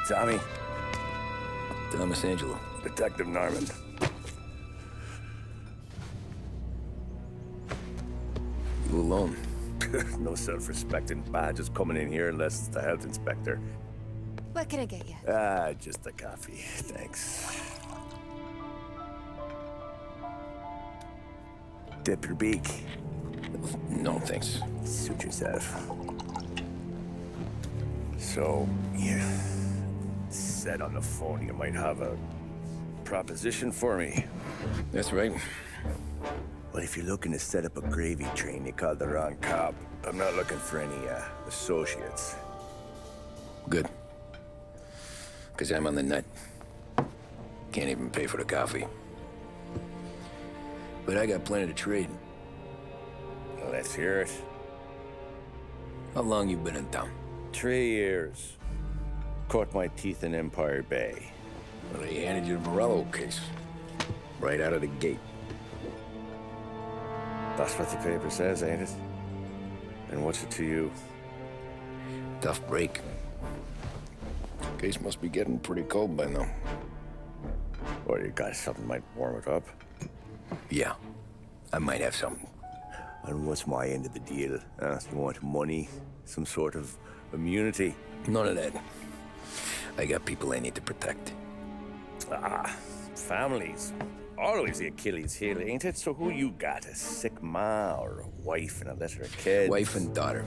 Tommy. Thomas Angelo. Detective Norman. You alone? No self-respecting badges coming in here unless it's the health inspector. What can I get you? Just a coffee, thanks. Dip your beak. No, thanks. Suit yourself. So, you said on the phone you might have a proposition for me. That's right. Well, if you're looking to set up a gravy train, you called the wrong cop. I'm not looking for any, associates. Good. Because I'm on the nut. Can't even pay for the coffee. But I got plenty to trade. Well, let's hear it. How long you been in town? 3 years. Caught my teeth in Empire Bay. Well, they handed you the Morello case. Right out of the gate. That's what the paper says, ain't it? And what's it to you? Tough break. Case must be getting pretty cold by now. Or you got something might warm it up? Yeah, I might have something. And what's my end of the deal? You want money? Some sort of immunity? None of that. I got people I need to protect. Families. Always the Achilles heel, ain't it? So who you got? A sick ma or a wife and a litter of kids? Wife and daughter.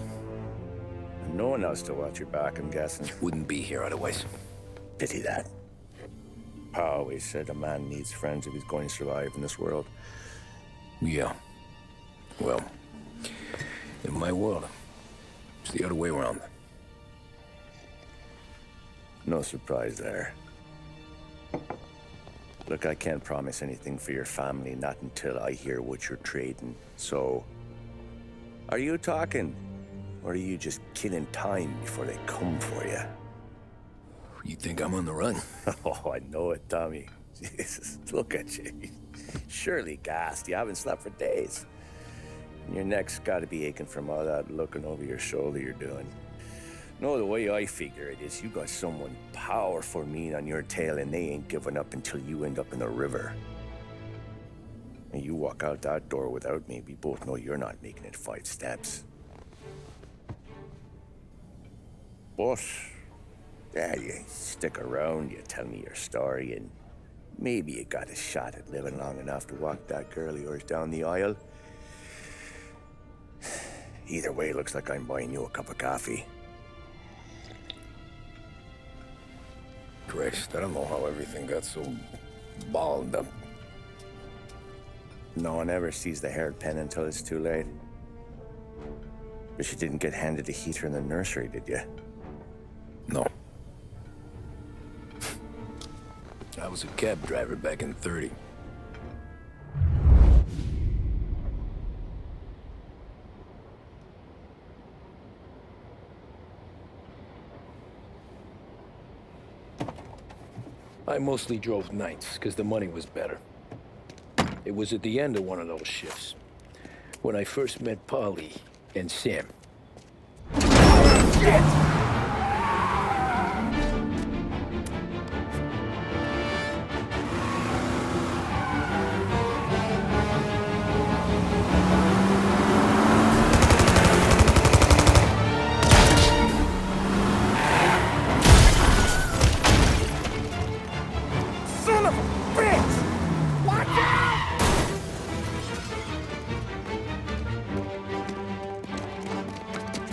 And no one else to watch your back, I'm guessing. Wouldn't be here otherwise. Pity that. Pa always said a man needs friends if he's going to survive in this world. Yeah. Well, in my world, it's the other way around. No surprise there. Look, I can't promise anything for your family, not until I hear what you're trading. So, are you talking? Or are you just killing time before they come for you? You think I'm on the run? Oh, I know it, Tommy. Jesus, look at you. Surely gassed. You haven't slept for days. And your neck's got to be aching from all that looking over your shoulder you're doing. No, the way I figure it is you got someone powerful mean on your tail and they ain't giving up until you end up in the river. And you walk out that door without me, we both know you're not making it 5 steps. But, yeah, you stick around, you tell me your story, and maybe you got a shot at living long enough to walk that girl of yours down the aisle. Either way, it looks like I'm buying you a cup of coffee. Christ, I don't know how everything got so balled up. No one ever sees the haired pen until it's too late. But you didn't get handed a heater in the nursery, did you? No. I was a cab driver back in '30. I mostly drove nights, because the money was better. It was at the end of one of those shifts, when I first met Polly and Sam. Shit!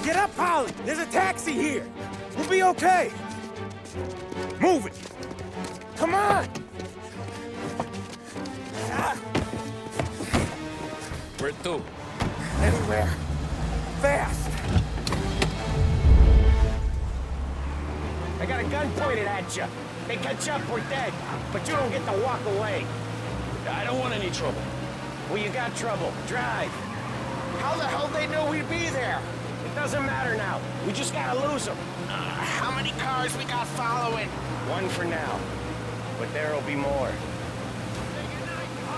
Get up, Polly! There's a taxi here! We'll be okay! Move it! Come on! Where to? Anywhere. Fast! I got a gun pointed at you. They catch up, we're dead. But you don't get to walk away. I don't want any trouble. Well, you got trouble. Drive. How the hell they knew we'd be there? It doesn't matter now. We just gotta lose them. How many cars we got following? One for now. But there'll be more.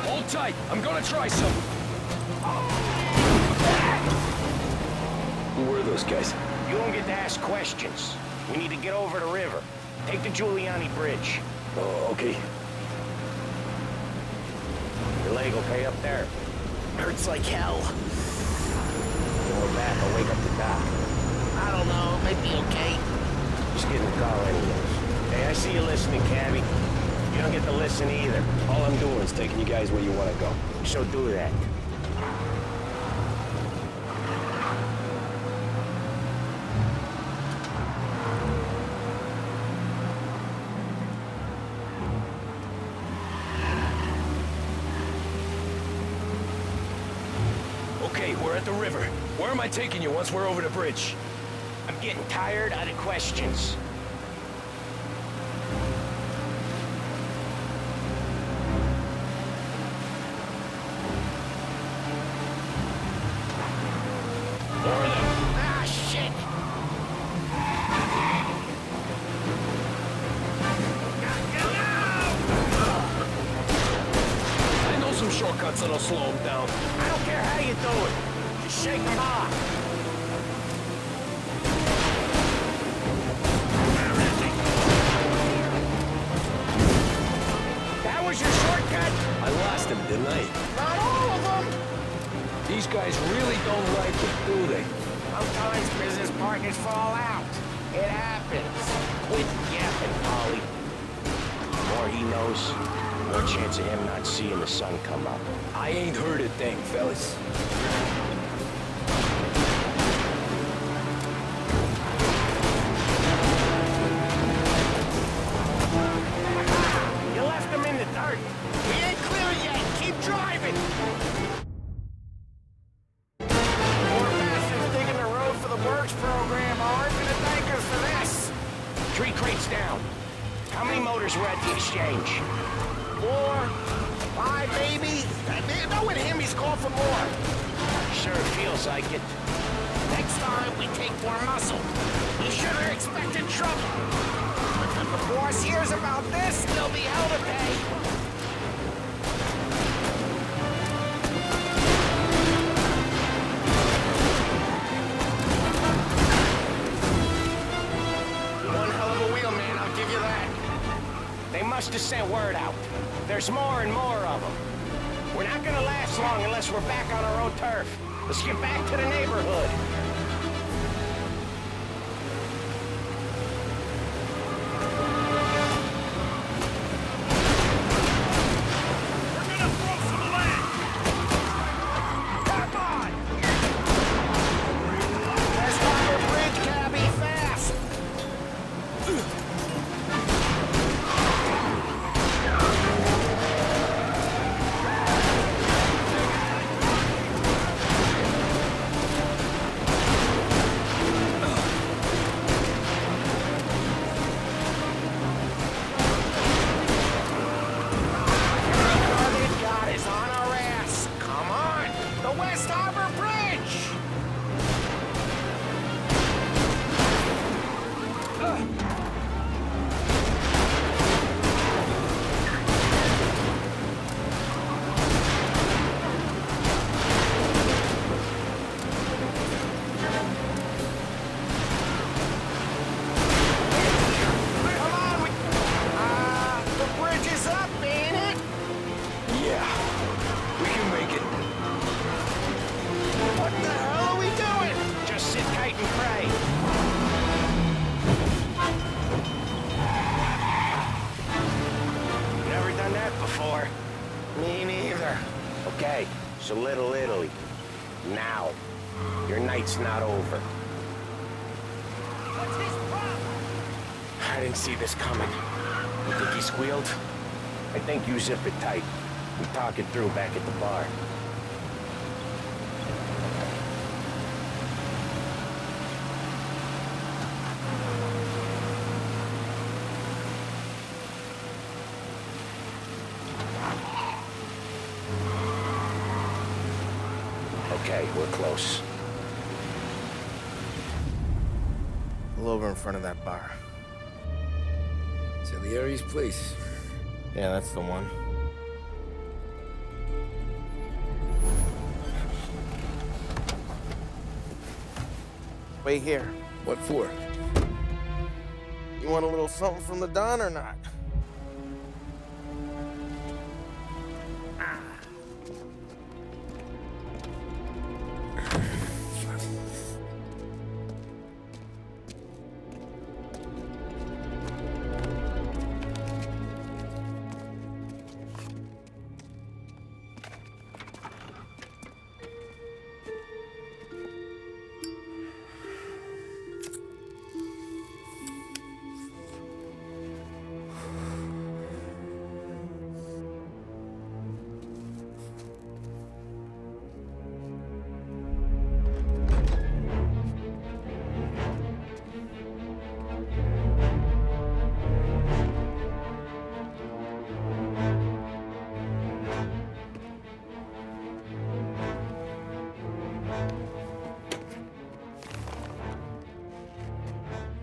Hold tight. I'm gonna try something. Who were those guys? You don't get to ask questions. We need to get over the river. Take the Giuliani Bridge. Oh, okay. Your leg okay up there? Hurts like hell. When we're back, I'll wake up the doc. I don't know, might be okay. Just getting a call anyways. Hey, I see you listening, Cabby. You don't get to listen either. All I'm doing is taking you guys where you want to go. So do that. Okay, we're at the river. Where am I taking you once we're over the bridge? I'm getting tired of the questions. Ah, shit! I know some shortcuts that'll slow him down. I don't care how you do it. Just shake them off. That was your shortcut? I lost him, didn't I? Not all of them. These guys really don't like it, do they? Sometimes business partners fall out. It happens. Quit yapping, Polly. The more he knows, the more chance of him not seeing the sun come up. I ain't heard a thing, fellas. You left him in the dirt. We ain't clear yet! Keep driving! Poor bastards digging the road for the Works program aren't gonna thank us for this. 3 crates down. How many motors were at the exchange? 4, 5 maybe? Knowing him, he's called for more. Sure feels like it. Next time, we take more muscle. You should have expected trouble. If the boss hears about this, there'll be hell to pay. One hell of a wheel, man, I'll give you that. They must have sent word out. There's more and more of them. We're not gonna last long unless we're back on our own turf. Let's get back to the neighborhood. Let's find a bridge, cabby, fast! God is on our ass. Come on! The West Harbor Bridge! Come on, the bridge is up, ain't it? Yeah, we can make it. What the hell are we doing? Just sit tight and pray. Never done that before. Me neither. Okay, so Little Italy. Now. Your night's not over. What's his problem? I didn't see this coming. You think he squealed? I think you zip it tight. We talk it through back at the bar. Okay, we're close. Pull over in front of that bar. Salieri's place. Yeah, that's the one. Wait here. What for? You want a little something from the Don or not?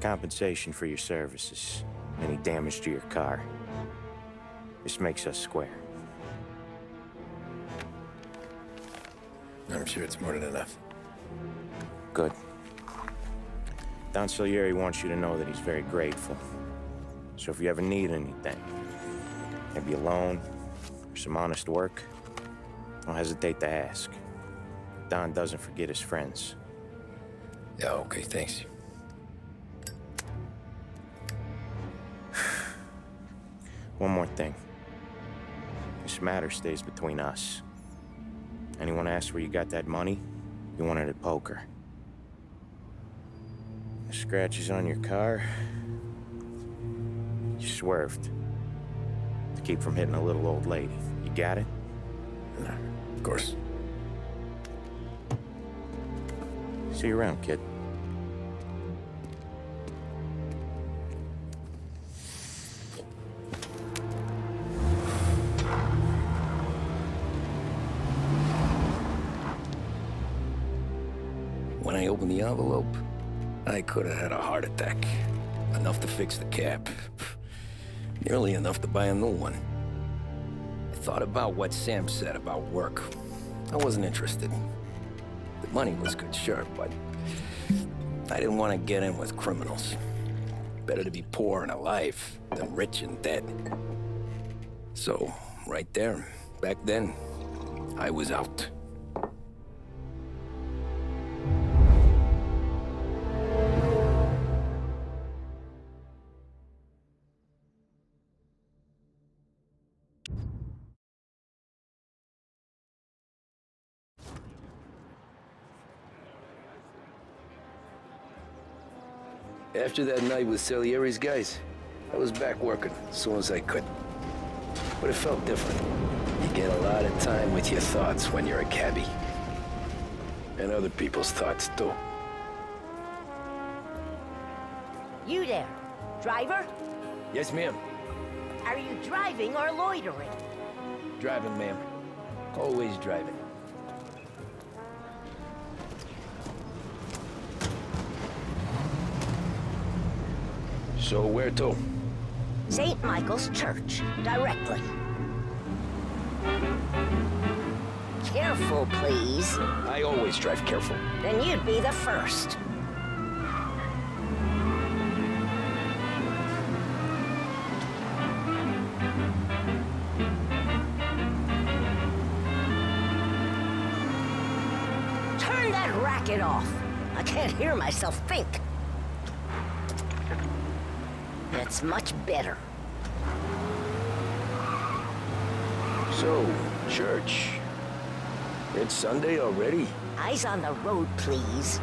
Compensation for your services. Any damage to your car. This makes us square. I'm sure it's more than enough. Good. Don Salieri wants you to know that he's very grateful. So if you ever need anything, maybe a loan or some honest work, don't hesitate to ask. Don doesn't forget his friends. Yeah, okay, thanks. One more thing. This matter stays between us. Anyone asks where you got that money, you won it at poker. The scratches on your car, you swerved. To keep from hitting a little old lady. You got it? Of course. See you around, kid. When I opened the envelope, I could have had a heart attack. Enough to fix the cap. Nearly enough to buy a new one. I thought about what Sam said about work. I wasn't interested. The money was good, sure, but I didn't want to get in with criminals. Better to be poor and alive than rich and dead. So, right there, back then, I was out. After that night with Salieri's guys, I was back working as soon as I could. But it felt different. You get a lot of time with your thoughts when you're a cabbie. And other people's thoughts, too. You there, driver? Yes, ma'am. Are you driving or loitering? Driving, ma'am. Always driving. So where to? St. Michael's Church, directly. Careful, please. I always drive careful. Then you'd be the first. Turn that racket off. I can't hear myself think. That's much better. So, church. It's Sunday already? Eyes on the road, please.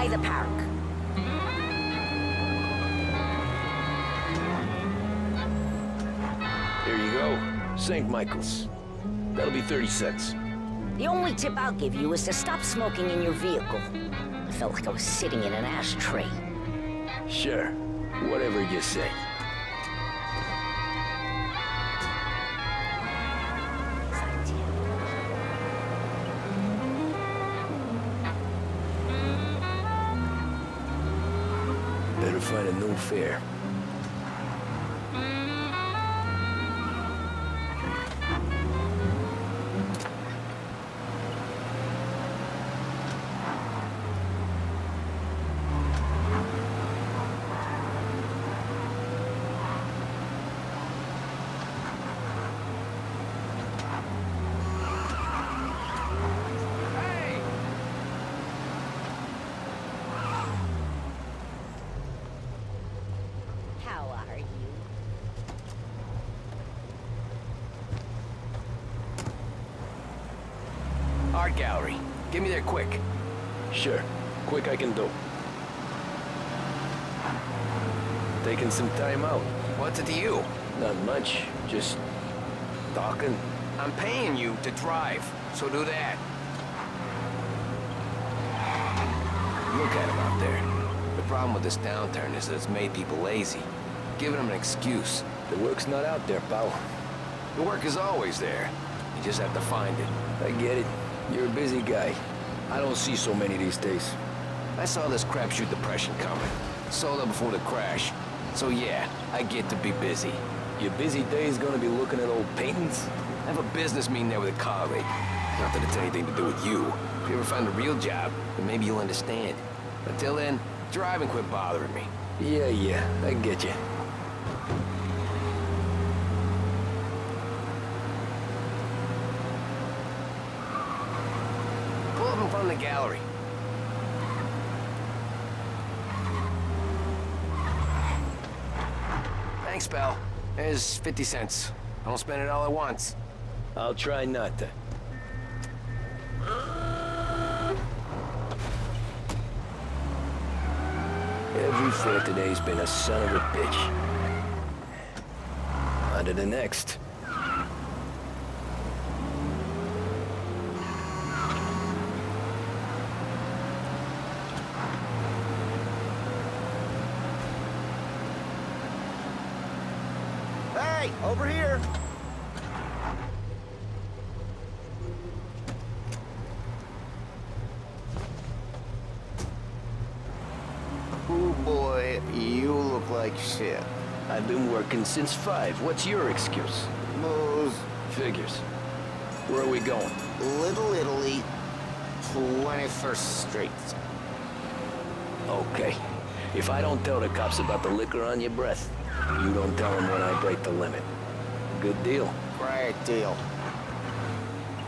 by the park. Here you go. St. Michael's. That'll be 30 cents. The only tip I'll give you is to stop smoking in your vehicle. I felt like I was sitting in an ashtray. Sure. Whatever you say. Better find a new fare. How are you? Art gallery. Get me there quick. Sure. Quick I can do. Taking some time out. What's it to you? Not much. Just talking. I'm paying you to drive, so do that. Look at him out there. The problem with this downturn is that it's made people lazy. Giving them an excuse. The work's not out there, pal. The work is always there. You just have to find it. I get it. You're a busy guy. I don't see so many these days. I saw this crapshoot depression coming. Sold up before the crash. So yeah, I get to be busy. Your busy day's gonna be looking at old paintings? I have a business meeting there with a colleague. Not that it's anything to do with you. If you ever find a real job, then maybe you'll understand. Until then, drive and quit bothering me. Yeah, I get you. Pull up in front of the gallery. Thanks, pal. There's 50 cents. Don't spend it all at once. I'll try not to. Every fare today's been a son of a bitch. On to the next. Hey, over here! Oh boy, you look like shit. I've been working since 5. What's your excuse? Booze, Figures. Where are we going? Little Italy, 21st Street. Okay. If I don't tell the cops about the liquor on your breath, you don't tell them when I break the limit. Good deal. Great deal.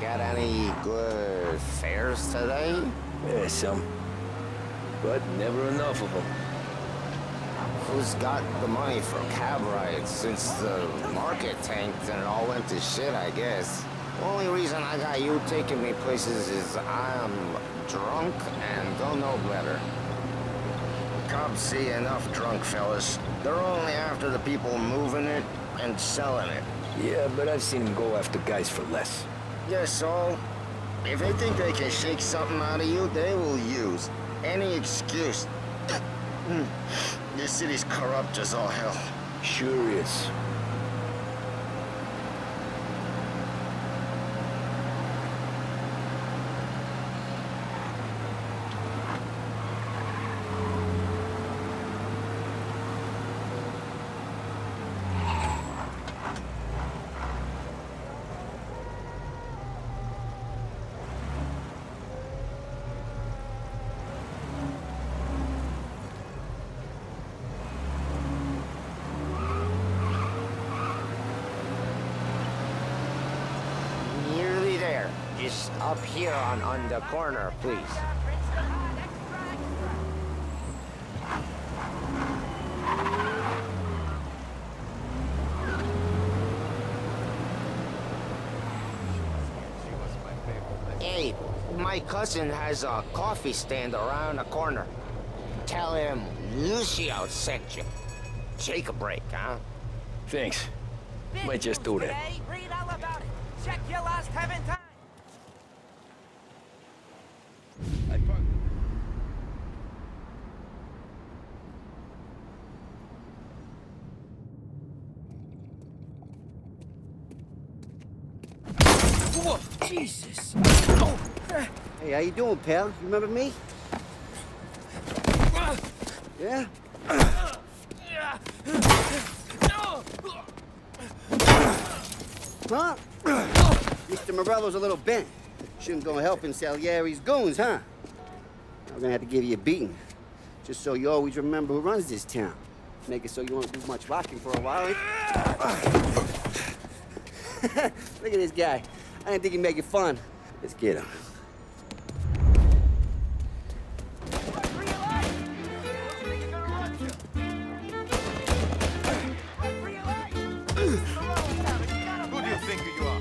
Got any good fares today? Yeah, some. But never enough of them. Who's got the money for cab rides since the market tanked and it all went to shit, I guess? Only reason I got you taking me places is I'm drunk and don't know better. Cops see enough drunk fellas. They're only after the people moving it and selling it. Yeah, but I've seen them go after guys for less. Yes, so if they think they can shake something out of you, they will use any excuse. This city's corrupt as all hell. Sure is. Nearly there. Just up here on the corner, please. Hey, my cousin has a coffee stand around the corner. Tell him Lucio sent you. Take a break, huh? Thanks. Might just do that. Read all about it. Check your last heaven time. Whoa, Jesus. Hey, how you doing, pal? You remember me? Yeah? Huh? Mr. Morello's a little bent. Shouldn't go helping Salieri's goons, huh? I'm gonna have to give you a beating. Just so you always remember who runs this town. Make it so you won't do much rocking for a while. Look at this guy. I didn't think he'd make it fun. Let's get him. Who do you think you are?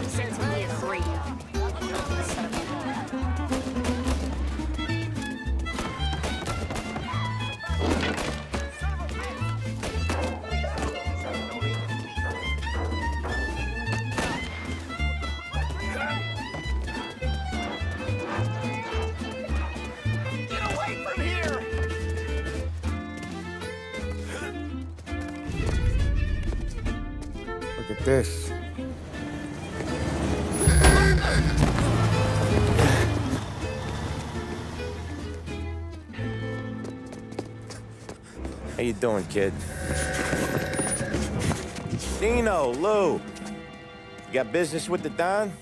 Sends me a 3. Get away from here! Look at this. How you doing, kid? Dino, Lou. You got business with the Don?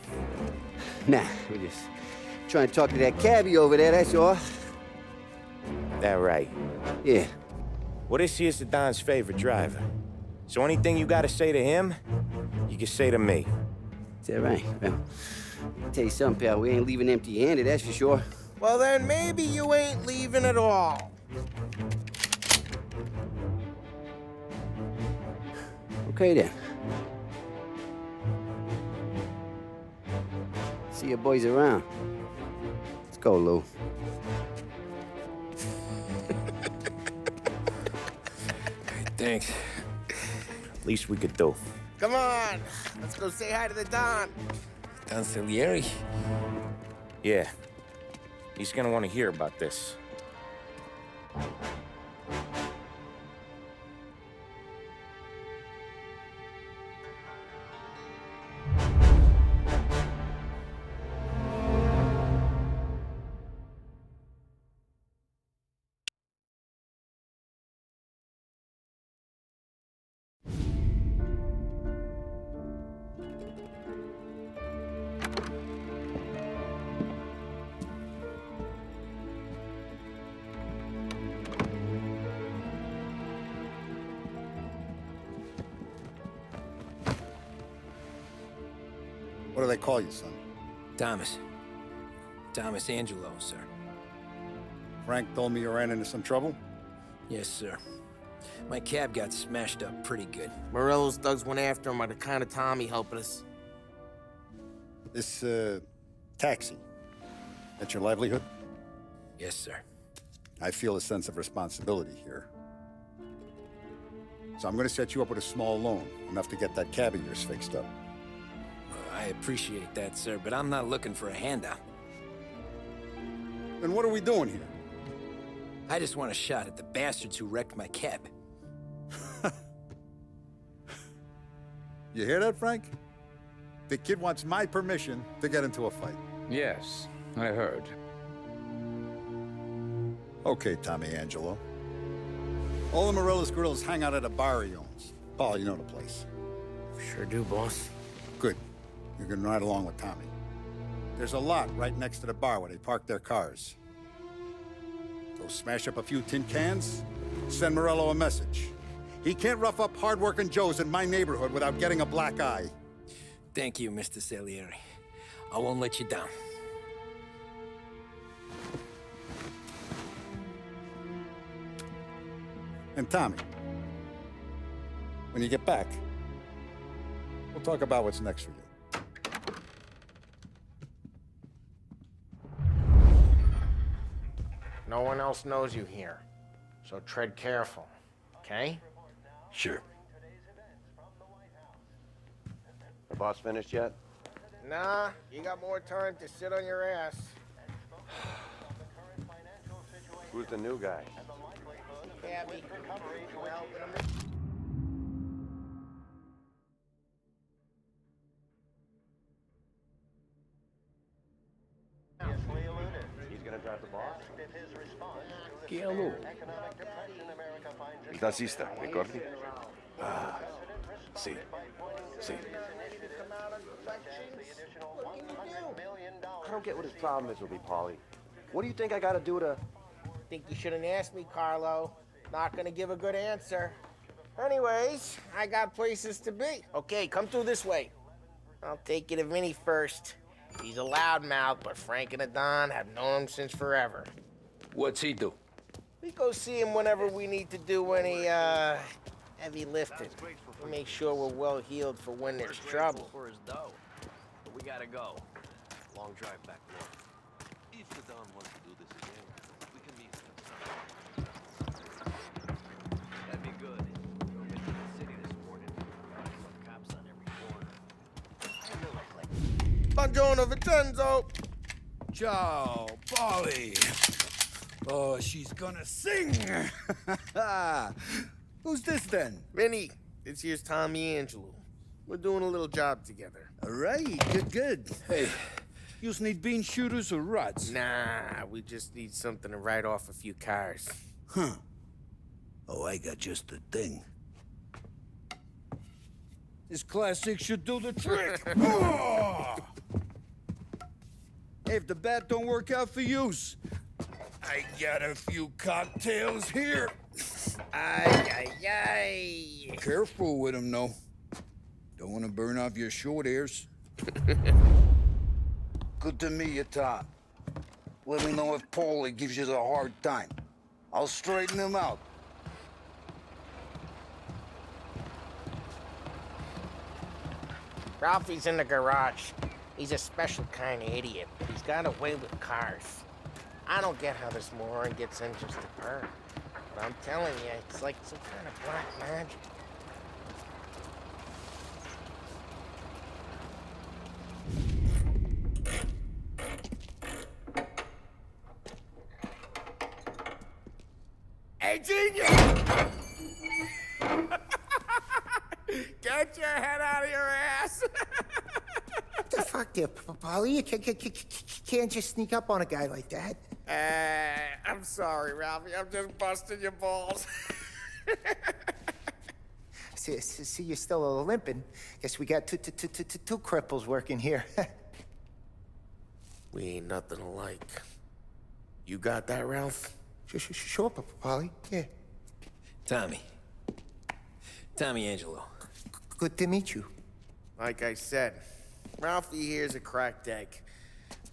Nah, we're just trying to talk to that cabbie over there, that's all. That right. Yeah. What is he is the Don's favorite driver? So anything you gotta say to him, you can say to me. Is that right? Well, I'll tell you something, pal. We ain't leaving empty-handed, that's for sure. Well, then maybe you ain't leaving at all. Okay, then. See your boys around. Let's go, Lou. Thanks. Least we could do. Come on, let's go say hi to the Don. Don Salieri? Yeah. He's gonna want to hear about this. What do they call you, son? Thomas. Thomas Angelo, sir. Frank told me you ran into some trouble? Yes, sir. My cab got smashed up pretty good. Morello's thugs went after him by the kind of Tommy helping us. This, taxi. That's your livelihood? Yes, sir. I feel a sense of responsibility here. So I'm gonna set you up with a small loan, enough to get that cab of yours fixed up. I appreciate that, sir, but I'm not looking for a handout. Then what are we doing here? I just want a shot at the bastards who wrecked my cab. You hear that, Frank? The kid wants my permission to get into a fight. Yes, I heard. Okay, Tommy Angelo. All the Morello's girls hang out at a bar he owns. Paul, you know the place. Sure do, boss. Good. You can ride along with Tommy. There's a lot right next to the bar where they park their cars. Go smash up a few tin cans, send Morello a message. He can't rough up hard-working Joes in my neighborhood without getting a black eye. Thank you, Mr. Salieri. I won't let you down. And Tommy, when you get back, we'll talk about what's next for you. No one else knows you here, so tread careful, okay? Sure. The boss finished yet? Nah, you got more time to sit on your ass. Who's the new guy? Cabby. He's gonna drive the boss? ¿Qué habló? El taxista, ricordi? Ah, sì, sì. I don't get what his problem is with me, Paulie. What do you think I gotta do to... Think you shouldn't ask me, Carlo. Not gonna give a good answer. Anyways, I got places to be. Okay, come through this way. I'll take you to Vinny first. He's a loudmouth, but Frank and the Don have known him since forever. What's he do? We go see him whenever we need to do any, heavy lifting. We make sure we're well healed for when there's trouble. For his dough. But we gotta go. Long drive back north. If the Don wants to do this again, we can meet That'd be good. Drove into the city this morning. Some cops on every corner. Buongiorno, Vincenzo! Ciao, Polly. Oh, she's gonna sing. Who's this then? Vinny, this here's Tommy Angelo. We're doing a little job together. All right, good. Hey, you need bean shooters or rods? Nah, we just need something to write off a few cars. Huh. Oh, I got just the thing. This classic should do the trick. Oh! Hey, if the bat don't work out for yous, I got a few cocktails here. Ay. Careful with them, though. Don't want to burn off your short hairs. Good to meet you, Todd. Let me know if Paulie gives you the hard time. I'll straighten him out. Ralphie's in the garage. He's a special kind of idiot. He's got a way with cars. I don't get how this moron gets in just to purr. But I'm telling you, it's like some kind of black magic. Hey, genius! Get your head out of your ass! What the fuck there, Polly? You can't just sneak up on a guy like that. I'm sorry, Ralphie. I'm just busting your balls. See, you're still limping. Guess we got two cripples working here. We ain't nothing alike. You got that, Ralph? Sure, Polly. Yeah. Tommy Angelo. Good to meet you. Like I said, Ralphie here's a cracked egg.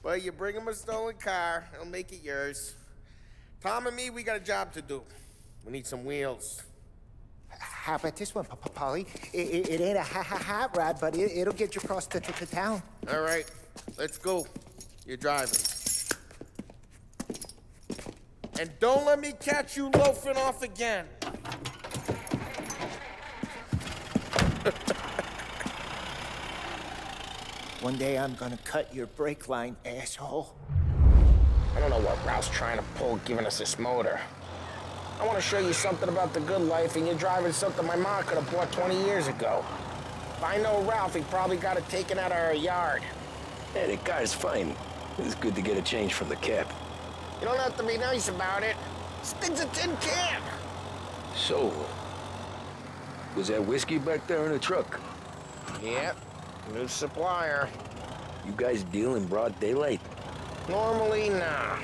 But you bring him a stolen car, he'll make it yours. Tom and me, we got a job to do. We need some wheels. How about this one, Polly? It ain't a hot rod, but it'll get you across to town. All right, let's go. You're driving. And don't let me catch you loafing off again. One day I'm gonna cut your brake line, asshole. I don't know what Ralph's trying to pull giving us this motor. I want to show you something about the good life, and you're driving something my mom could have bought 20 years ago. If I know Ralph, he probably got it taken out of our yard. Hey, the car's fine. It's good to get a change from the cap. You don't have to be nice about it. This thing's a tin can. So, was that whiskey back there in the truck? Yep, new supplier. You guys deal in broad daylight? Normally, nah.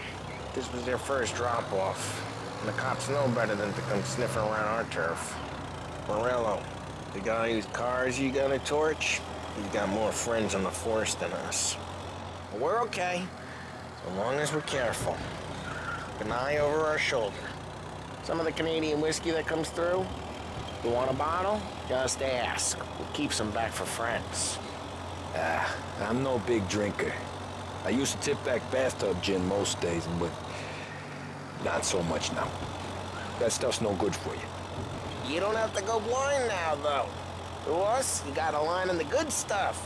This was their first drop-off. And the cops know better than to come sniffing around our turf. Morello, the guy whose cars you gonna torch, he's got more friends on the force than us. We're okay, so long as we're careful. Keep an eye over our shoulder. Some of the Canadian whiskey that comes through, you want a bottle? Just ask. We'll keep some back for friends. I'm no big drinker. I used to tip back bathtub gin most days, but not so much now. That stuff's no good for you. You don't have to go blind now, though. To us, you got a line on the good stuff.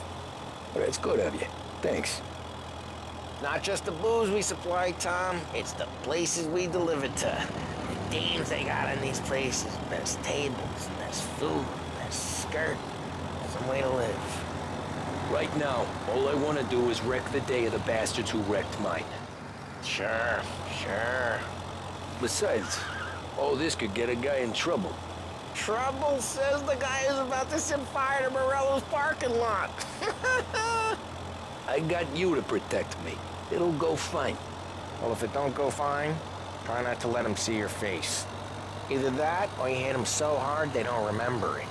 Well, that's good of you. Thanks. Not just the booze we supply, Tom. It's the places we deliver to. The dames they got in these places. There's tables, there's food, there's skirt. Some way to live. Right now, all I want to do is wreck the day of the bastards who wrecked mine. Sure. Besides, all this could get a guy in trouble. Trouble, says the guy who's about to set fire to Morello's parking lot. I got you to protect me. It'll go fine. Well, if it don't go fine, try not to let him see your face. Either that, or you hit them so hard they don't remember it.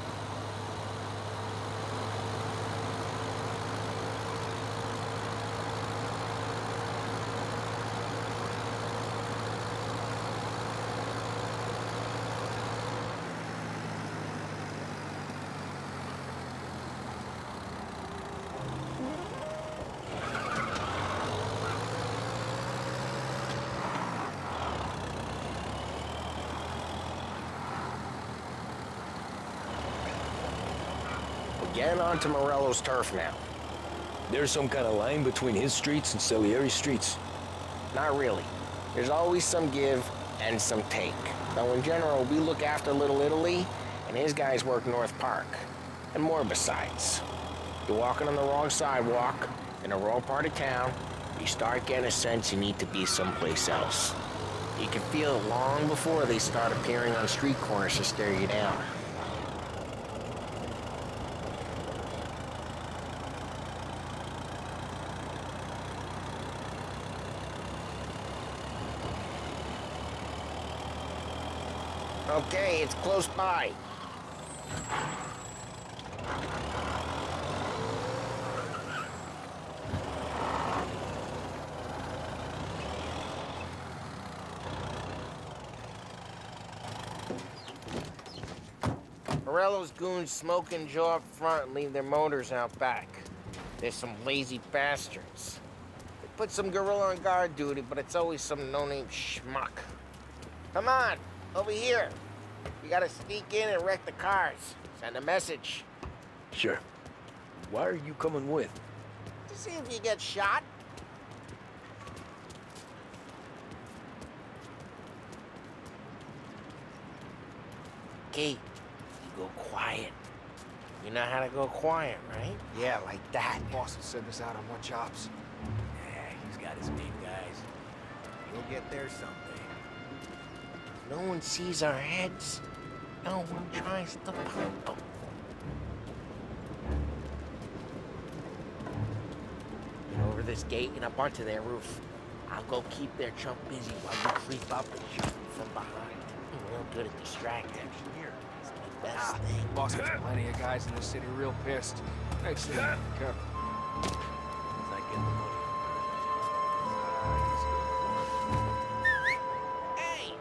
Getting onto Morello's turf now. There's some kind of line between his streets and Salieri's streets? Not really. There's always some give and some take. Though in general, we look after Little Italy, and his guys work North Park. And more besides. You're walking on the wrong sidewalk, in the wrong part of town, you start getting a sense you need to be someplace else. You can feel it long before they start appearing on street corners to stare you down. Okay, it's close by. Morello's goons smoke and jaw up front and leave their motors out back. There's some lazy bastards. They put some gorilla on guard duty, but it's always some no-name schmuck. Come on, over here. You gotta sneak in and wreck the cars. Send a message. Sure. Why are you coming with? To see if you get shot. Okay, you go quiet. You know how to go quiet, right? Yeah, like that. Boss will send us out on more jobs. Yeah, he's got his main guys. You'll get there someday. No one sees our heads. No one tries to pop them. Get over this gate and up onto their roof. I'll go keep their chump busy while you creep up and shoot them from behind. I'm real good at distracting. It's my best thing. Boss has plenty of guys in the city real pissed. Next thing, careful. As I get the money. Hey!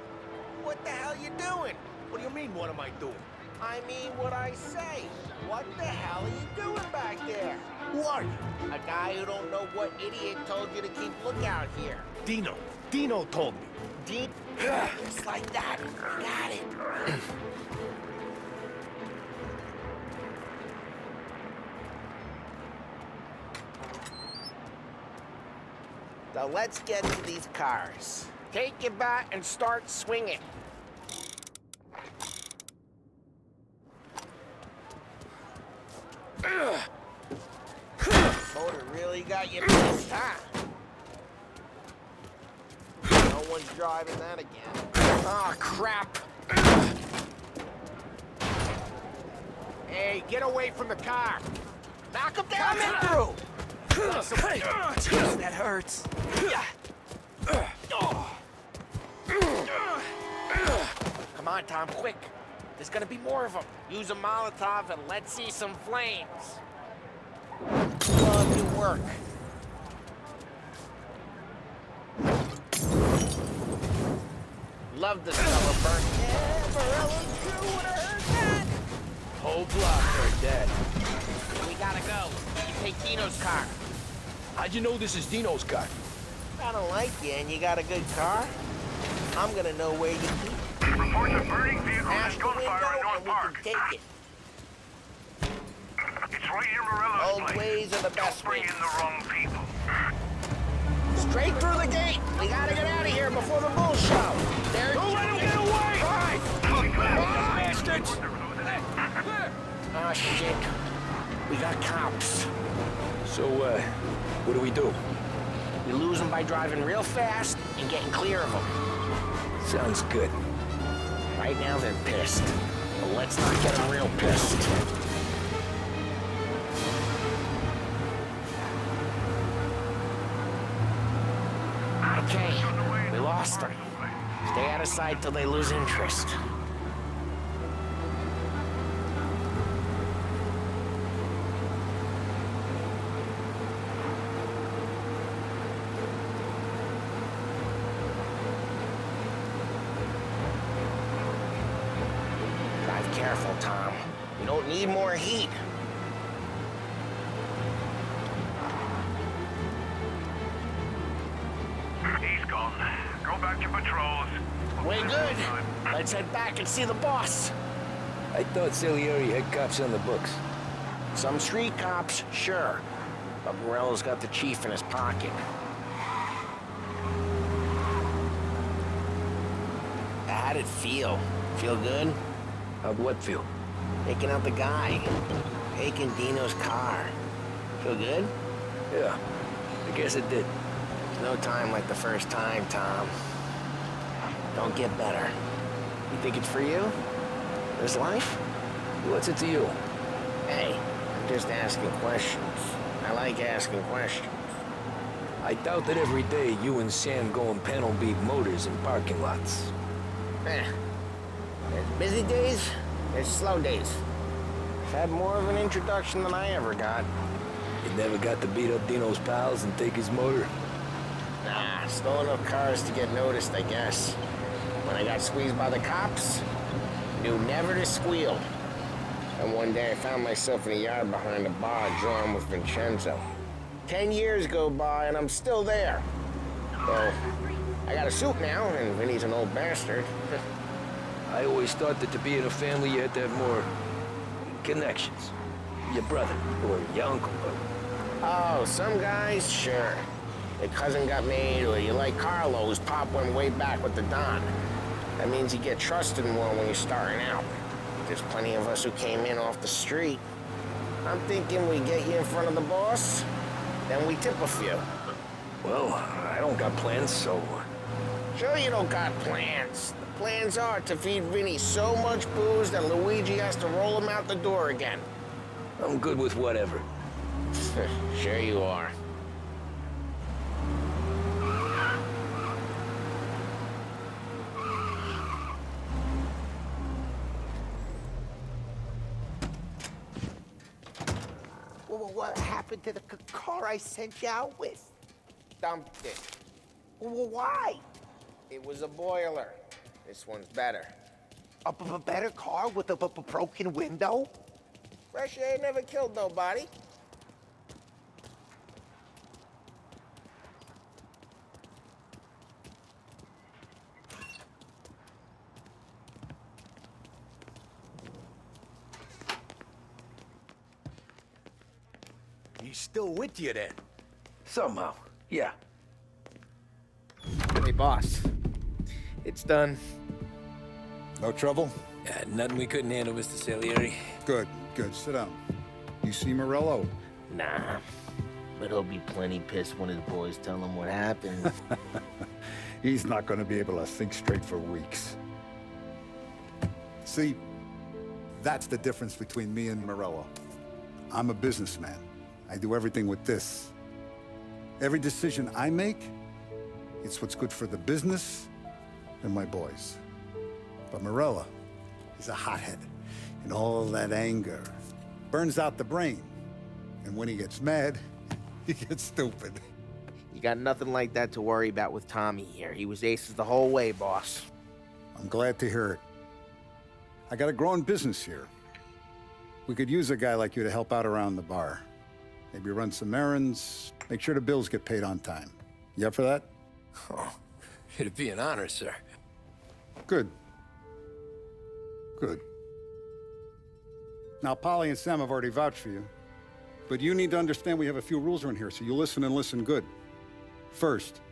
What the hell you doing? What do you mean, what am I doing? I mean what I say. What the hell are you doing back there? Who are you? A guy who don't know what idiot told you to keep lookout here. Dino. Dino told me. Deep, just like that. You got it. Now let's get to these cars. Take your bat and start swinging. Motor really got you pissed, huh? No one's driving that again. Oh, crap. Hey, get away from the car. Knock him down through. Jeez, that hurts. Come on, Tom, quick. There's gonna be more of them. Use a Molotov and let's see some flames. Love your work. love the smell of burnt. Yeah, Morello's crew would have heard that. Whole block heard that. We gotta go. You take Dino's car. How'd you know this is Dino's car? I don't like you and you got a good car. I'm gonna know where you keep it. Reports of burning vehicles Ask and the window gunfire in North and we Park. can take it. It's right near Morello's Old place. ways are the best Don't bring ways. in the wrong people. Straight through the gate. We gotta get out of here before the bull show. There. Don't let him get away! Right. Bastards! Oh, shit. We got cops. So, what do we do? We lose them by driving real fast and getting clear of them. Sounds good. Right now, they're pissed. But let's not get them real pissed. Okay, we lost them. Stay out of sight till they lose interest. Drive careful, Tom. You don't need more heat. He's gone. Go back to patrols. Way good. Let's head back and see the boss. I thought Salieri had cops on the books. Some street cops, sure. But Morello's got the chief in his pocket. How'd it feel? Feel good? How'd what feel? Taking out the guy. Taking Dino's car. Feel good? Yeah, I guess it did. No time like the first time, Tom. Don't get better. You think it's for you? This life? What's it to you? Hey, I'm just asking questions. I like asking questions. I doubt that every day you and Sam go and panel beat motors in parking lots. There's busy days, there's slow days. I've had more of an introduction than I ever got. You never got to beat up Dino's pals and take his motor? Nah, stole enough cars to get noticed, I guess. When I got squeezed by the cops, knew never to squeal. And one day I found myself in a yard behind a bar drawn with Vincenzo. 10 years go by and I'm still there. Well, I got a suit now, and Vinny's an old bastard. I always thought that to be in a family you had to have more connections. Your brother, or your uncle. Oh, some guys, sure. Your cousin got made, or you like Carlo's, Pop went way back with the Don. That means you get trusted more when you're starting out. There's plenty of us who came in off the street. I'm thinking we get you in front of the boss, then we tip a few. Well, I don't got plans, so... Sure you don't got plans. The plans are to feed Vinny so much booze that Luigi has to roll him out the door again. I'm good with whatever. Sure you are. Well, what happened to the car I sent you out with? Dumped it. Well, why? It was a boiler. This one's better. A better car with a broken window? Fresh air never killed nobody. He's still with you then? Somehow, yeah. Hey, boss. It's done. No trouble? Nothing we couldn't handle, Mr. Salieri. Good, good. Sit down. You see Morello? Nah. But he'll be plenty pissed when his boys tell him what happened. He's not going to be able to think straight for weeks. See, that's the difference between me and Morello. I'm a businessman. I do everything with this. Every decision I make, it's what's good for the business and my boys. But Morello, he's a hothead. And all that anger burns out the brain. And when he gets mad, he gets stupid. You got nothing like that to worry about with Tommy here. He was aces the whole way, boss. I'm glad to hear it. I got a growing business here. We could use a guy like you to help out around the bar. Maybe run some errands, make sure the bills get paid on time. You up for that? Oh, it'd be an honor, sir. Good. Good. Now, Polly and Sam have already vouched for you. But you need to understand we have a few rules around here, so you listen and listen good. First,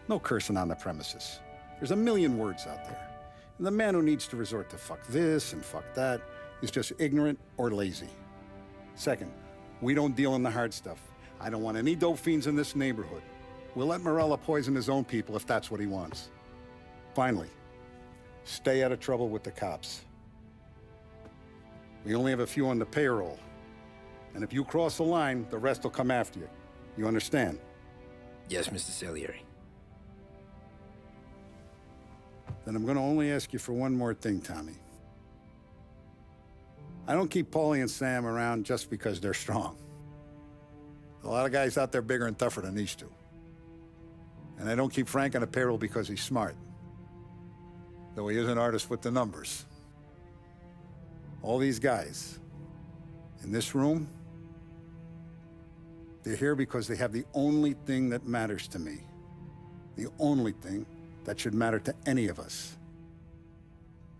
no cursing on the premises. There's a million words out there. And the man who needs to resort to fuck this and fuck that is just ignorant or lazy. Second, we don't deal in the hard stuff. I don't want any dope fiends in this neighborhood. We'll let Morello poison his own people if that's what he wants. Finally, stay out of trouble with the cops. We only have a few on the payroll. And if you cross the line, the rest will come after you. You understand? Yes, Mr. Salieri. Then I'm gonna only ask you for one more thing, Tommy. I don't keep Paulie and Sam around just because they're strong. A lot of guys out there bigger and tougher than these two. And I don't keep Frank on the payroll because he's smart. Though he is an artist with the numbers. All these guys in this room, they're here because they have the only thing that matters to me. The only thing that should matter to any of us.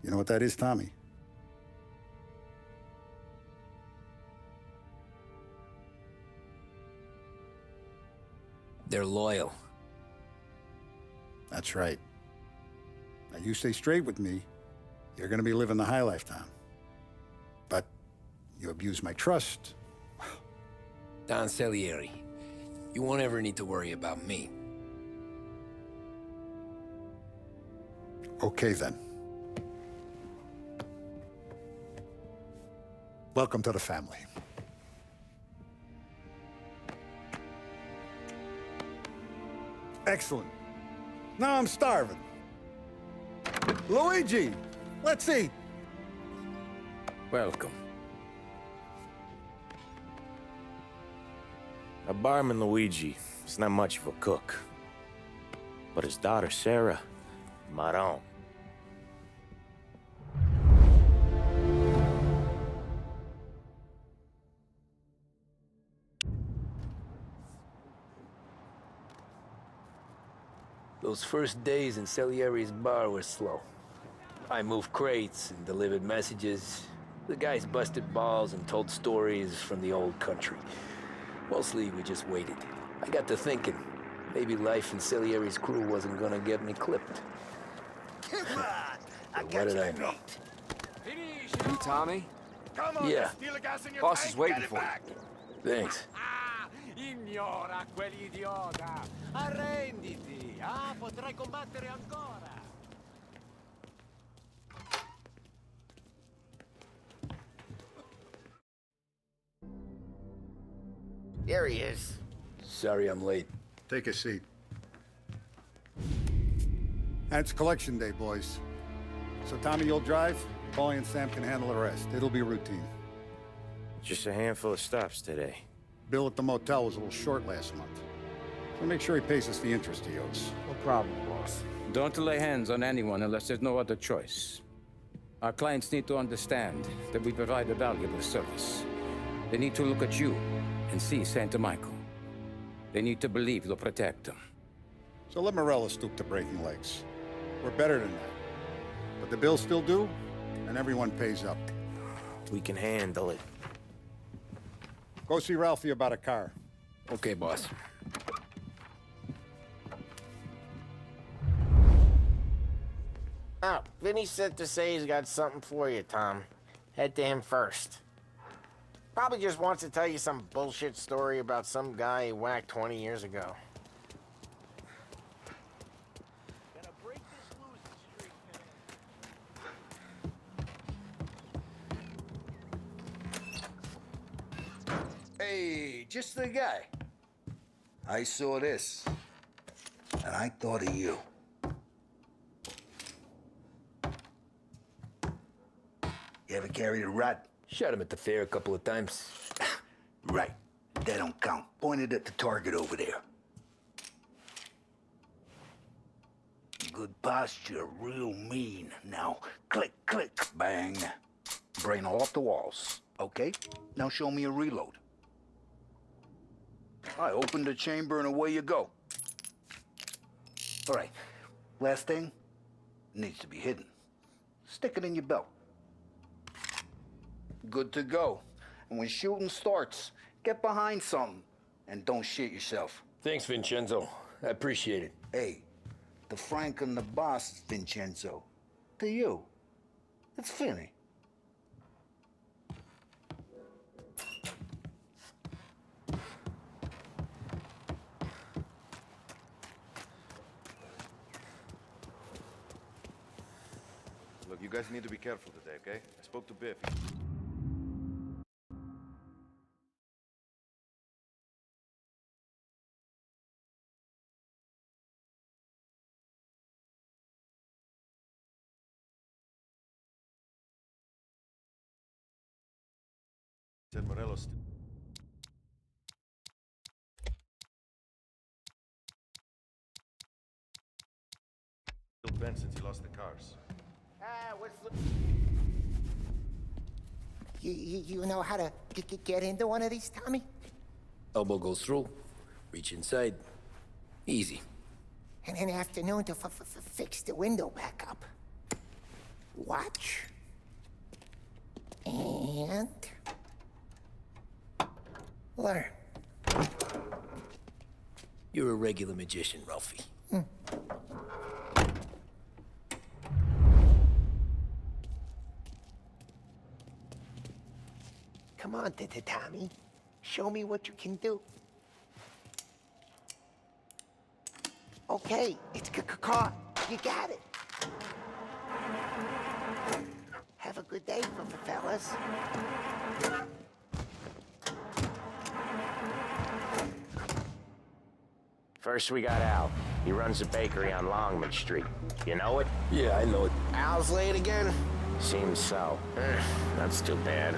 You know what that is, Tommy? They're loyal. That's right. Now you stay straight with me, you're gonna be living the high life, Tom. But you abuse my trust. Don Salieri, you won't ever need to worry about me. Okay, then. Welcome to the family. Excellent. Now I'm starving. Luigi, let's eat. Welcome. A barman Luigi is not much of a cook. But his daughter Sarah, Maron. Those first days in Salieri's bar were slow. I moved crates and delivered messages. The guys busted balls and told stories from the old country. Mostly, we just waited. I got to thinking, maybe life in Salieri's crew wasn't gonna get me clipped. Come on! But what did I know? You Tommy? Come on, Yeah. steal the gas in your Boss tank, is waiting get it for you. back. Thanks. Ignora quell'idiota! Arrenditi! Potrai combattere ancora! There he is. Sorry I'm late. Take a seat. And it's collection day, boys. So Tommy, you'll drive. Paulie and Sam can handle the rest. It'll be routine. Just a handful of stops today. Bill at the motel was a little short last month. So make sure he pays us the interest he owes. No problem, boss. Don't lay hands on anyone unless there's no other choice. Our clients need to understand that we provide a valuable service. They need to look at you and see Santa Michael. They need to believe you'll protect them. So let Morello stoop to breaking legs. We're better than that. But the bill's still due, and everyone pays up. We can handle it. Go see Ralphie about a car. Okay, boss. Oh, Vinny sent to say he's got something for you, Tom. Head to him first. Probably just wants to tell you some bullshit story about some guy he whacked 20 years ago. Hey, just the guy. I saw this, and I thought of you. You ever carried a rat? Shot him at the fair a couple of times. Right. That don't count. Pointed at the target over there. good posture, real mean. Now, click, click, bang. Brain all off the walls. Okay, now show me a reload. I open the chamber and away you go. All right, last thing, needs to be hidden. Stick it in your belt. Good to go. And when shooting starts, get behind something and don't shit yourself. Thanks, Vincenzo. I appreciate it. Hey, the Frank and the boss, Vincenzo. To you, it's Finny. Look, you guys need to be careful today, okay? I spoke to Biff. Said Morelos still bent since he lost the cars. What's the... You know how to get into one of these, Tommy? Elbow goes through, reach inside. Easy. And an afternoon to fix the window back up. Watch. And... learn. You're a regular magician, Ralphie. Come on, Tommy. Show me what you can do. Okay, it's caught. You got it. Have a good day, fellas. First, we got Al. He runs a bakery on Longman Street. You know it? Yeah, I know it. Al's late again? Seems so. That's too bad.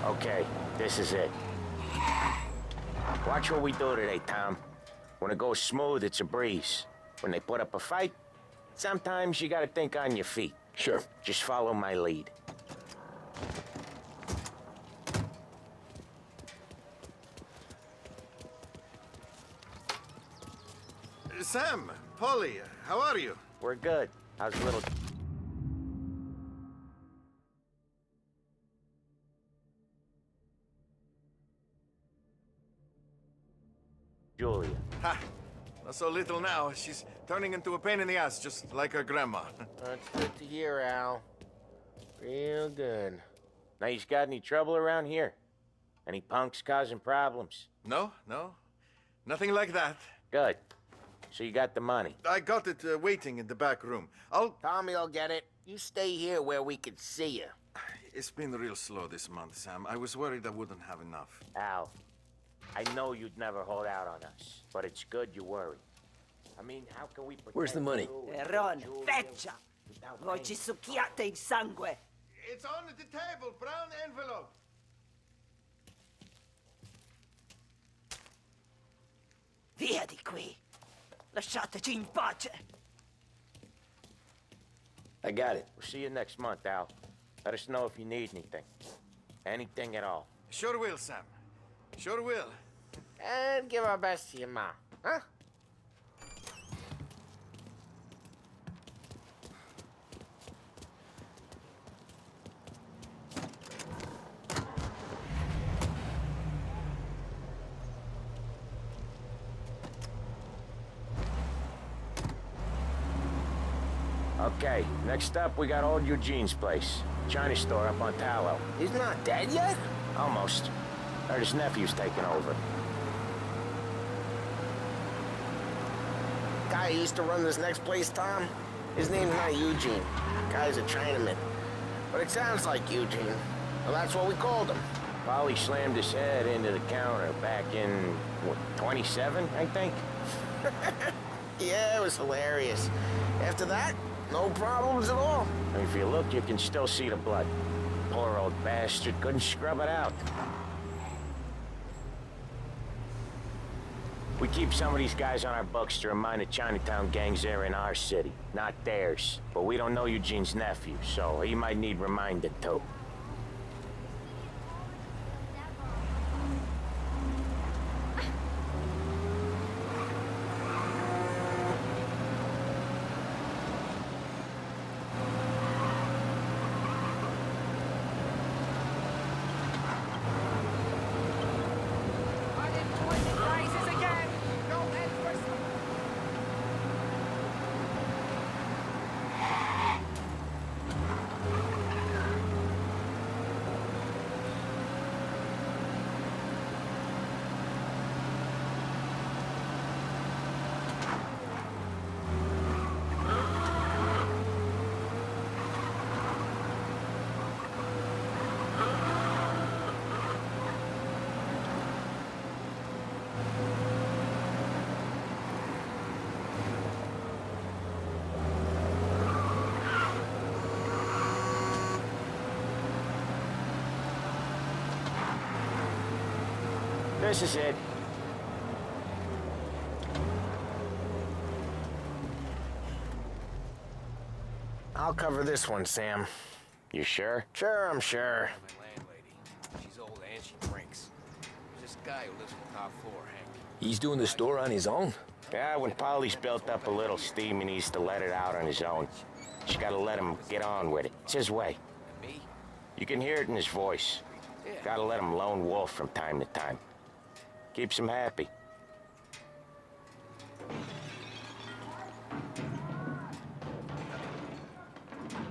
Okay, this is it. Watch what we do today, Tom. When it goes smooth, it's a breeze. When they put up a fight, sometimes you gotta think on your feet. Sure. Just follow my lead. Sam, Polly, how are you? We're good. How's little... Julia? Ha! Not so little now. She's turning into a pain in the ass, just like her grandma. That's good to hear, Al. Real good. Now, you got any trouble around here? Any punks causing problems? No. Nothing like that. Good. So you got the money? I got it waiting in the back room. Tommy'll get it. You stay here where we can see you. It's been real slow this month, Sam. I was worried I wouldn't have enough. Al, I know you'd never hold out on us, but it's good you worry. I mean, how can we protect... Where's the money? Ron, feccia! Voi ci succhiate il sangue! It's on the table, brown envelope. Via di qui! Lasciateci in pace! I got it. We'll see you next month, Al. Let us know if you need anything. Anything at all. Sure will, Sam. Sure will. And give our best to your ma, huh? Okay, next up, we got old Eugene's place. China store up on Tallow. He's not dead yet? Almost. Heard his nephew's taking over. Guy who used to run this next place, Tom? His name's not Eugene. Guy's a Chinaman. But it sounds like Eugene. Well, that's what we called him. Polly slammed his head into the counter back in, what, 27, I think? Yeah, it was hilarious. After that, no problems at all. If you look, you can still see the blood. Poor old bastard couldn't scrub it out. We keep some of these guys on our books to remind the Chinatown gangs they're in our city, not theirs. But we don't know Eugene's nephew, so he might need reminded too. This is it. I'll cover this one, Sam. You sure? Sure, I'm sure. My landlady. She's old and she drinks. There's this guy who lives on the top floor, Hank. He's doing the store on his own? Yeah, when Polly's built up a little steam, he needs to let it out on his own. Just gotta let him get on with it. It's his way. Me? You can hear it in his voice. Gotta let him lone wolf from time to time. Keeps him happy.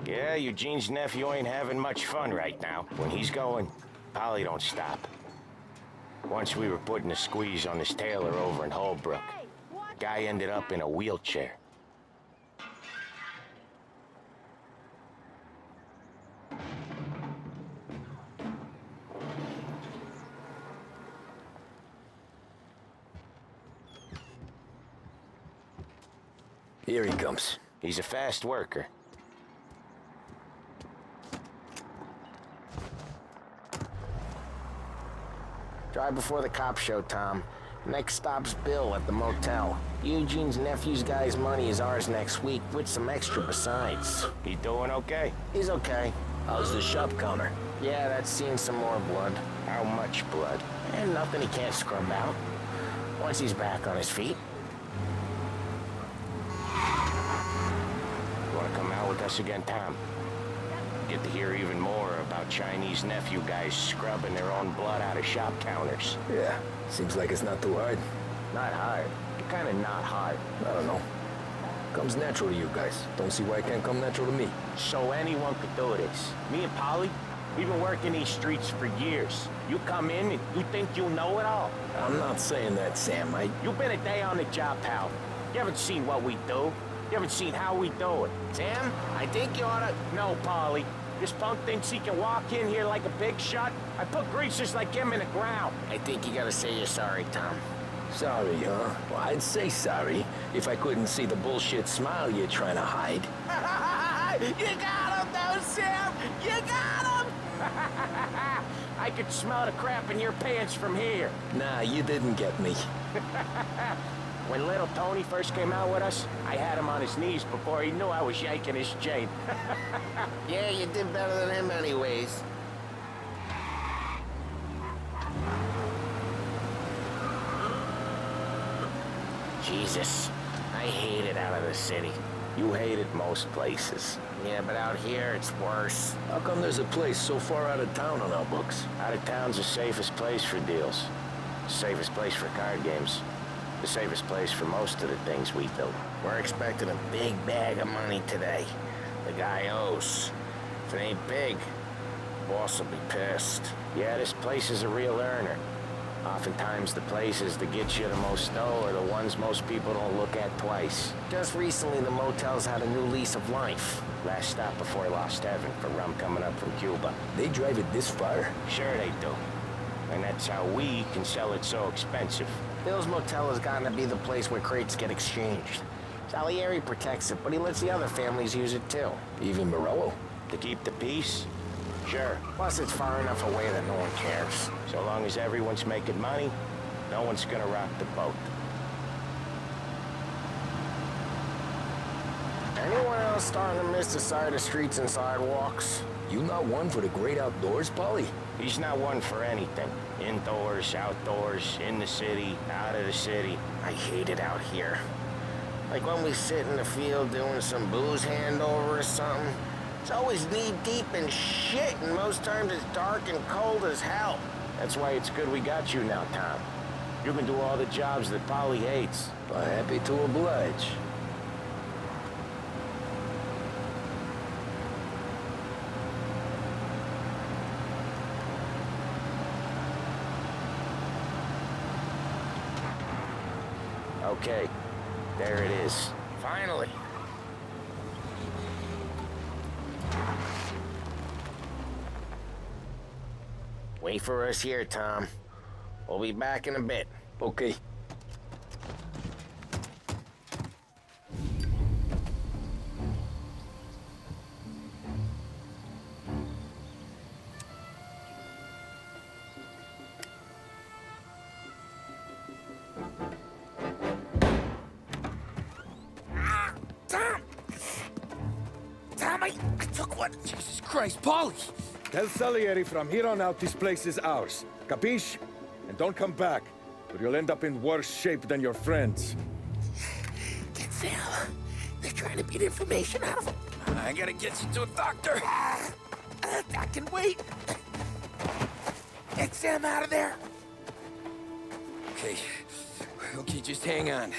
Yeah, Eugene's nephew ain't having much fun right now. When he's going, Polly don't stop. Once we were putting a squeeze on this tailor over in Holbrook. Guy ended up in a wheelchair. Here he comes. He's a fast worker. Drive before the cops show, Tom. Next stop's Bill at the motel. Eugene's nephew's guy's money is ours next week, with some extra besides. He doing okay? He's okay. How's the shop counter? Yeah, that's seen some more blood. How much blood? And nothing he can't scrub out. Once he's back on his feet. You wanna come out with us again, Tom? Get to hear even more about Chinese nephew guys scrubbing their own blood out of shop counters. Yeah, seems like it's not too hard. Not hard. You're kinda not hard. I don't know. Comes natural to you guys. Don't see why it can't come natural to me. So anyone could do this. Me and Polly, we've been working these streets for years. You come in and you think you know it all. I'm not saying that, Sam. You've been a day on the job, pal. You haven't seen what we do. You haven't seen how we do it. Sam, I think you oughta... No, Polly. This punk thinks he can walk in here like a big shot. I put greasers like him in the ground. I think you gotta say you're sorry, Tom. Sorry, huh? Well, I'd say sorry if I couldn't see the bullshit smile you're trying to hide. You got him, though, Sam! You got him! I could smell the crap in your pants from here. Nah, you didn't get me. When little Tony first came out with us, I had him on his knees before he knew I was yanking his chain. Yeah, you did better than him anyways. Jesus, I hate it out of the city. You hate it most places. Yeah, but out here, it's worse. How come there's a place so far out of town on our books? Out of town's the safest place for deals. Safest place for card games. The safest place for most of the things we do. We're expecting a big bag of money today. The guy owes. If it ain't big, boss will be pissed. Yeah, this place is a real earner. Oftentimes the places that get you the most dough are the ones most people don't look at twice. Just recently the motel's had a new lease of life. Last stop before Lost Heaven for rum coming up from Cuba. They drive it this far? Sure they do. And that's how we can sell it so expensive. Bill's Motel has gotten to be the place where crates get exchanged. Salieri protects it, but he lets the other families use it too. Even Morello? To keep the peace? Sure. Plus it's far enough away that no one cares. So long as everyone's making money, no one's gonna rock the boat. Anyone else starting to miss the side of streets and sidewalks? You not one for the great outdoors, Paulie? He's not one for anything. Indoors, outdoors, in the city, out of the city. I hate it out here. Like when we sit in the field doing some booze handover or something. It's always knee-deep in shit, and most times it's dark and cold as hell. That's why it's good we got you now, Tom. You can do all the jobs that Polly hates. Well, happy to oblige. Okay, there it is. Finally. Wait for us here, Tom. We'll be back in a bit. Okay. Tom, I took one. Jesus Christ, Paulie! Tell Salieri from here on out this place is ours. Capiche? And don't come back, or you'll end up in worse shape than your friends. Get Sam. They're trying to beat information out of him. I gotta get you to a doctor. I can wait. Get Sam out of there. Okay. Okay, just hang on.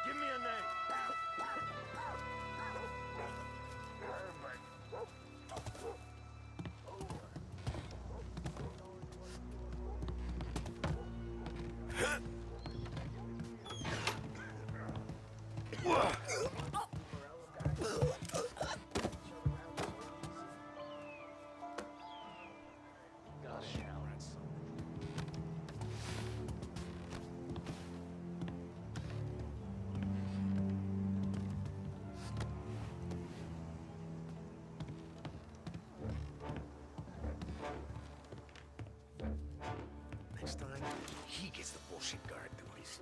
Give me a name. Next time, he gets the bullshit guard duties.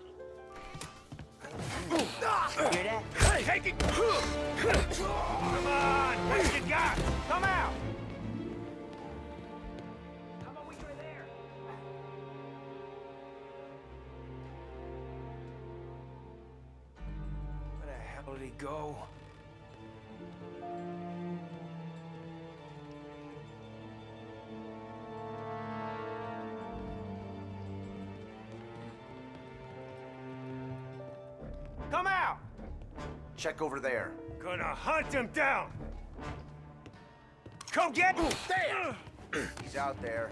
Hear that? Hey, take it! Come on! What you got? Come out! How about we try there? Where the hell did he go? Come out! Check over there. Gonna hunt him down! Come get... There! He's out there.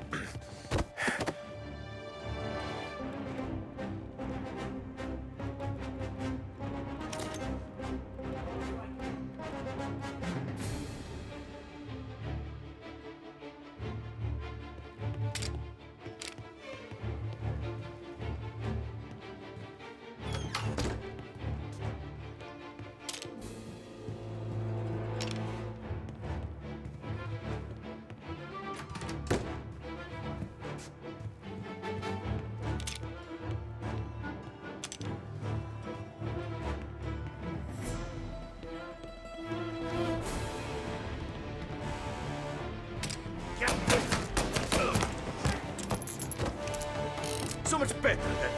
So much better than...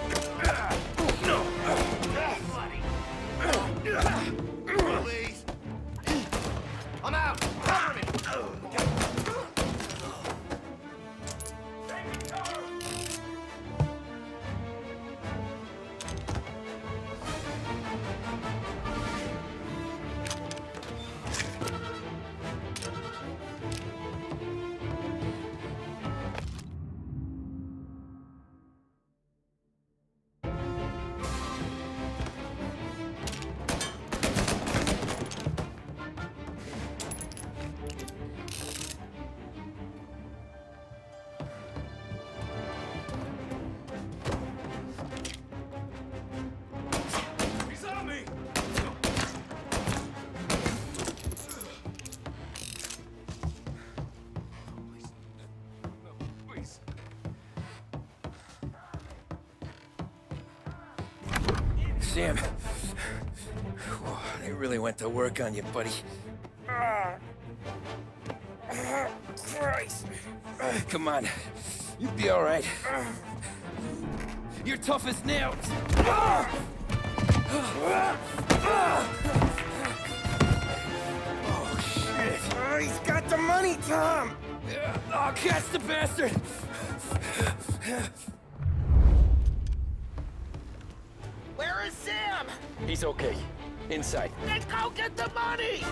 No! Please! I'm out! Cover me! Sam. Whoa, they really went to work on you, buddy. Christ. Come on. You'll be all right. You're tough as nails. Oh, shit. Oh, he's got the money, Tom! Oh, catch the bastard! Where is Sam? He's okay. Inside. Then go get the money!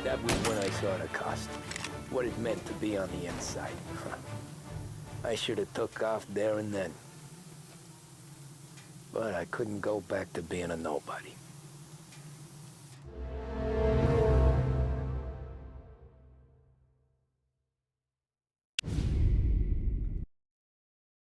That was when I saw the cost. What it meant to be on the inside. I should have took off there and then. But I couldn't go back to being a nobody.